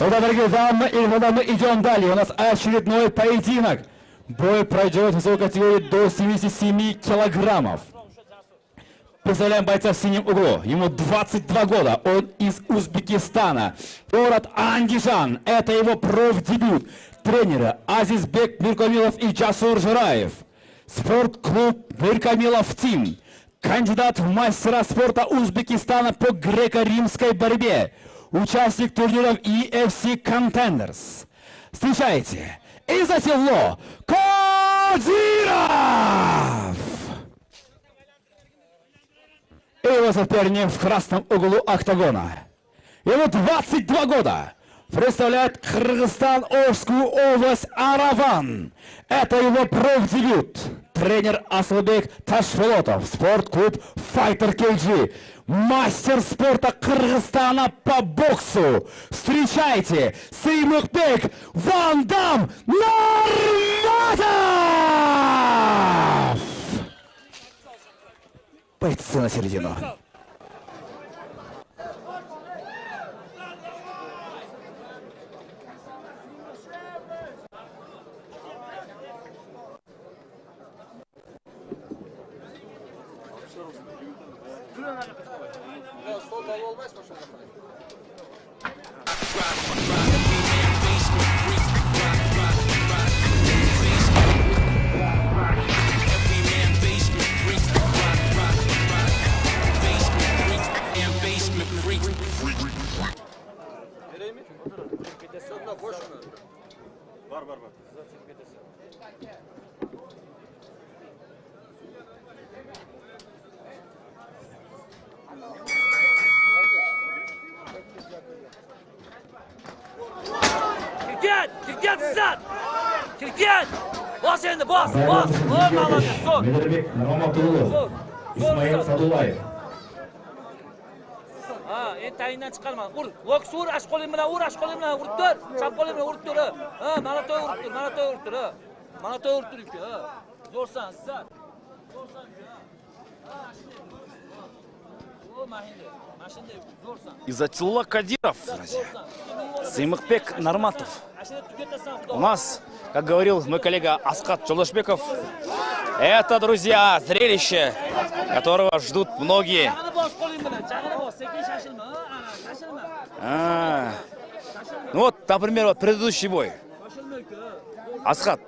Итак, дорогие дамы и господа, мы идем далее. У нас очередной поединок. Бой пройдет в весовой категории до 77 килограммов. Представляем бойца в синем углу. Ему 22 года. Он из Узбекистана. Город Андижан. Это его профдебют. Тренеры Азизбек Миркамилов и Джасур Жираев. Спортклуб Миркамилов Тим. Кандидат в мастера спорта Узбекистана по греко-римской борьбе. Участник турниров EFC Contenders. Встречайте, Изатилло Кадиров! И его соперник в красном углу октагона. Ему 22 года. Представляет Кыргызстан, Ошскую область, Араван. Это его профдебют. Тренер Асылбек Ташфолотов. Спортклуб Fighter KG. Мастер спорта Кыргызстана по боксу. Встречайте, Сыймыкбек Вандам Нурматов! Бойцы на середину. Kirken! Bas endi, bas! Bas! Ol, молодец, sol! Мирбек Нурматуллов. Исмаил Садулаев. Ha, endi tayindan chiqarma. Ur, loks ur, ash qo'ling bilan ur, ash qo'ling bilan urib tur. Chap qo'ling bilan urib tur. Ha, mana to'y urib tur, mana to'y urib tur. Mana to'y urib tur. Ha. Zo'rsan, sizlar. Zo'rsan. Ha. O, mahinde. Mashinde, zo'rsan. Изатилло Кадиров, Сыймыкбек Нурматов. У нас, как говорил мой коллега Аскат Жолдашбеков, это, друзья, зрелище, которого ждут многие. Ну вот, например, вот предыдущий бой. Асхат,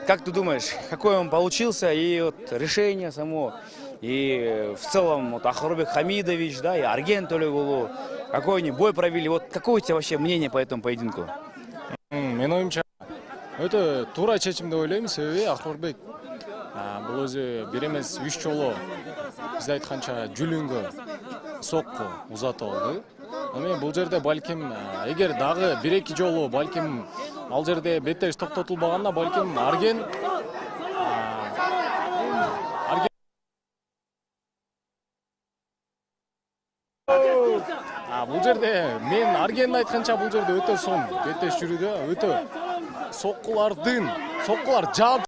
как ты думаешь, какой он получился, и вот решение само, и в целом вот Ахурбек Хамидович, да, и Арген Толегулу, какой они бой провели, вот какое у тебя вообще мнение по этому поединку? Мен ойымша, өте тура чечим деп ойлойм, себеби Ахурбек бул өзү бир эмес 3 жолу биз айтканча жүлүнгө сокку узатып алды. Мен бул жерде балким эгер дагы 1-2 жолу балким ал жерде беттеш токтотулбаганда балким Арген бул жерде мен Аргенди айтканча бул жерде өтө сом беттеш жүрүүдө өтө соккулар жаап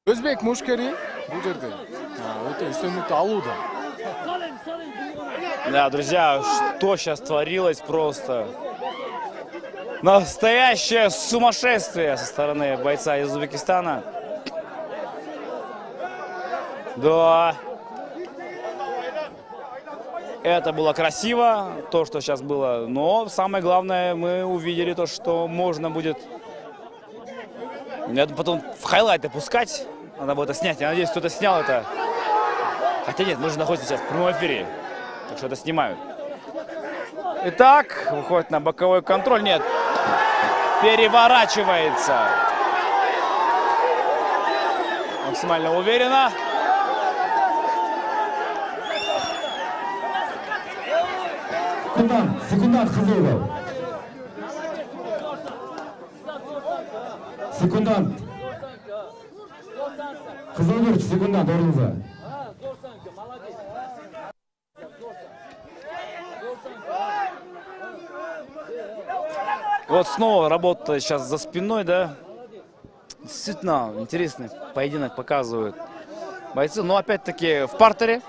Өзбек мушкери бул жерде өтө үстөнлүктү алууда. Да, друзья, что сейчас творилось просто. Настоящее сумасшествие со стороны бойца из Узбекистана. Да. Это было красиво, то, что сейчас было. Но самое главное, мы увидели то, что можно будет... Надо потом в хайлайты пускать. Надо будет это снять. Я надеюсь, кто-то снял это. Хотя нет, мы же находимся сейчас в прямом эфире. Так что это снимают. Итак, выходит на боковой контроль. Нет. Переворачивается. Максимально уверенно. Секундант Хазыев. Секундант. Кызылгурч, секундант, орнуңузга. Вот снова работа сейчас за спиной, да. Действительно интересный поединок показывают бойцы. Но опять-таки в партере.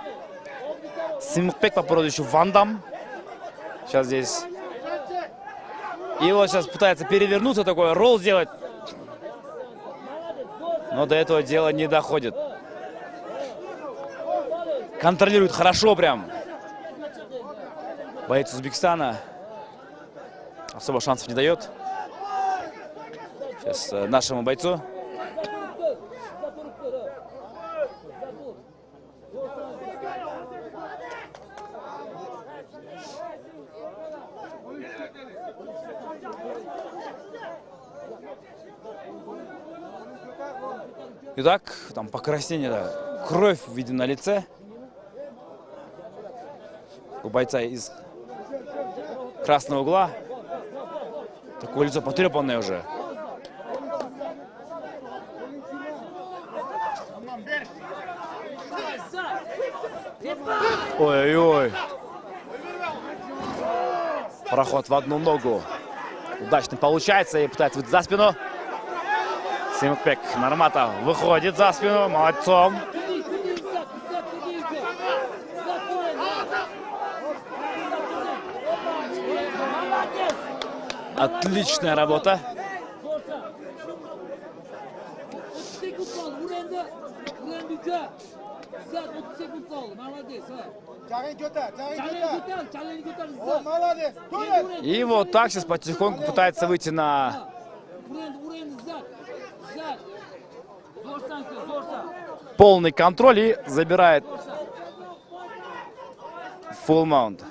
Сыймыкбек по прозвищу Вандам. Сейчас здесь И вот сейчас пытается перевернуться, такой ролл сделать. Но до этого дела не доходит. Контролирует хорошо прям. Боец Узбекистана. Особо шансов не дает. Сейчас нашему бойцу. Итак, там покраснение, да, кровь видна на лице. У бойца из красного угла. Такое лицо потрепанное уже. Ой-ой-ой. Проход в одну ногу. Удачно получается и пытается выйти за спину. Симыкбек Норматов выходит за спину. Молодцом. Отличная работа. И вот так сейчас потихоньку пытается выйти на полный контроль и забирает full mount.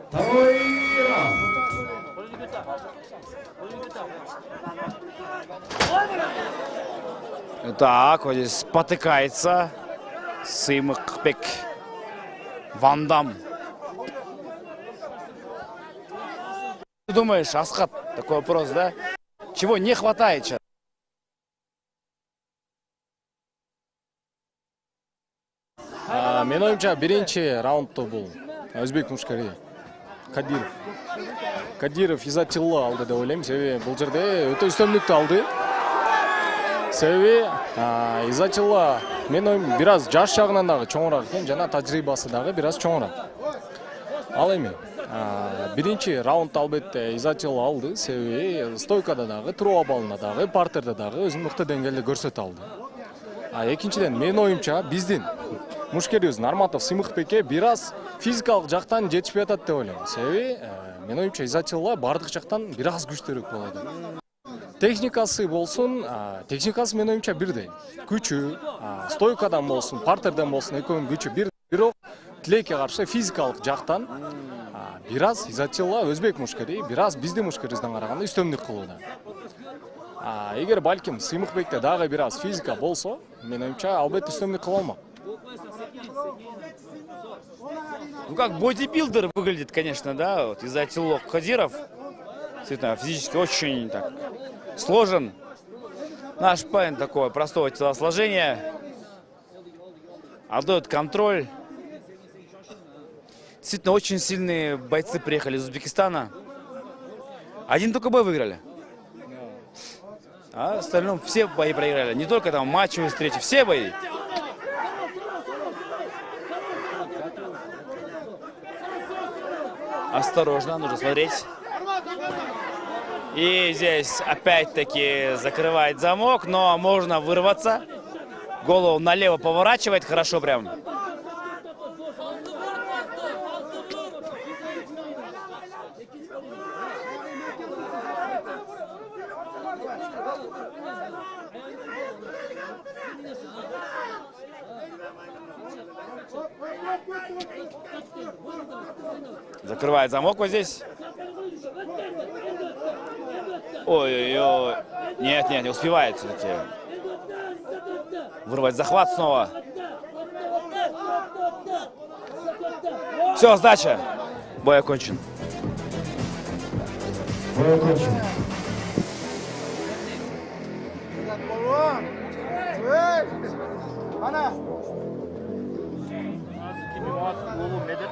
Второй раунд. Так, вот здесь спотыкается Симыкбек Вандам. Ты думаешь, Асхат, такой вопрос, да? Чего не хватает сейчас? Мен оюмча биринчи раундто бул өзбек мушкари Кадиров Изатилла алды деп ойлойм. Себеби бул жерде өтө үстөмдүктү алды. Себеби Изатилла мен оюм бир аз жаш жагынан дагы чоңураак экен, жана тажрыйбасы дагы бир аз чоңураак. Ал эми биринчи раунд албетте Изатилла алды, себеби стойкада дагы, туруу абалында дагы, партерде дагы өзүн мыкты деңгээлде көрсөтө алды. Экинчиден мен оюмча биздин мушкерибиз Норматов Симыкбекке бир аз физикалык жактан жетишпей атат деп ойлойм. Себеби мен оюмча Изатилла бардык жактан бир аз күчтүүрөөк болот. Техникасы болсун, техникасы мен оюмча бирдей. Күчү, стойкадан болсун, партерден болсун, экөөнүн күчү бир. Бирок тилекке каршы физикалык жактан бир аз Изатилла өзбек мушкери бир аз биздин мушкерибизден караганда үстөмдүк кылууда. Эгер балким Симыкбекте дагы бир аз физика болсо, мен оюмча албетте үстөмдүк кыла алмак. Ну как бодибилдер выглядит, конечно, да, вот Изатилла Кадиров. Действительно, физически очень так сложен. Наш парень такое простого телосложения. Отдает контроль. Действительно, очень сильные бойцы приехали из Узбекистана. Один только бой выиграли. А в остальном все бои проиграли. Не только там матчевые встречи, все бои. Осторожно, нужно смотреть. И здесь опять-таки закрывает замок, но можно вырваться. Голову налево поворачивает хорошо прям. Закрывает замок вот здесь. Ой-ой-ой. Нет, не успевает все-таки. Вырвать захват снова. Все, сдача. Бой окончен. Бой окончен. Салават Улу Медет.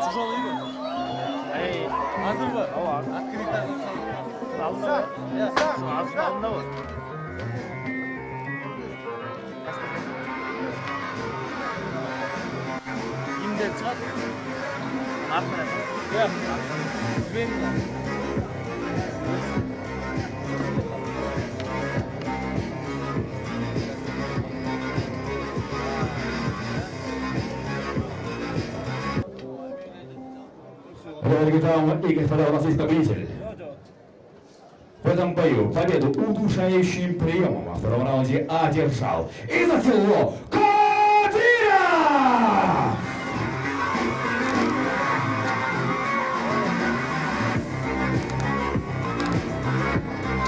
Тяжелый бы. Эй, Hazır mı? Ава. Открытый. Алдында бар. Алдында бар. Kimden çıkar? Артына. Yok. Güvenli. Дорогие дамы и господа, у нас есть победитель. В этом бою победу удушающим приемом во втором раунде одержал Изотило